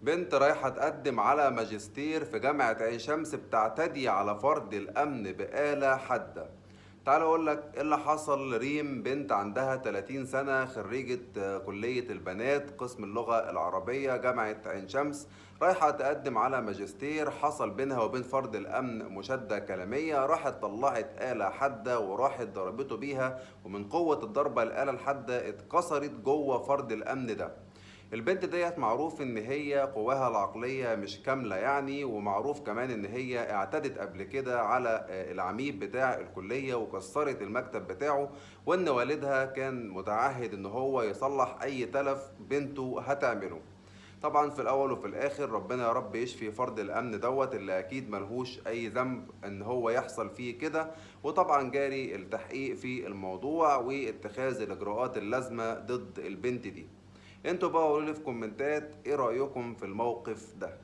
بنت رايحة تقدم على ماجستير في جامعة عين شمس بتعتدي على فرد الأمن بآلة حادة. تعال أقول لك إيه اللي حصل لريم، بنت عندها 30 سنة، خريجة كلية البنات قسم اللغة العربية جامعة عين شمس. رايحة تقدم على ماجستير، حصل بينها وبين فرد الأمن مشادة كلامية، راحت طلعت آلة حادة وراحت ضربته بيها، ومن قوة الضربة الآلة الحادة اتكسرت جوه فرد الأمن ده. البنت ديت معروف ان هي قواها العقلية مش كاملة يعني، ومعروف كمان ان هي اعتدت قبل كده على العميد بتاع الكلية وكسرت المكتب بتاعه، وان والدها كان متعهد ان هو يصلح اي تلف بنته هتعمله. طبعا في الاول وفي الاخر ربنا يا رب يشفي فرد الامن دوت اللي اكيد ملهوش اي ذنب ان هو يحصل فيه كده. وطبعا جاري التحقيق في الموضوع واتخاذ الاجراءات اللازمة ضد البنت دي. انتوا بقى قولوا لي في كومنتات ايه رأيكم في الموقف ده.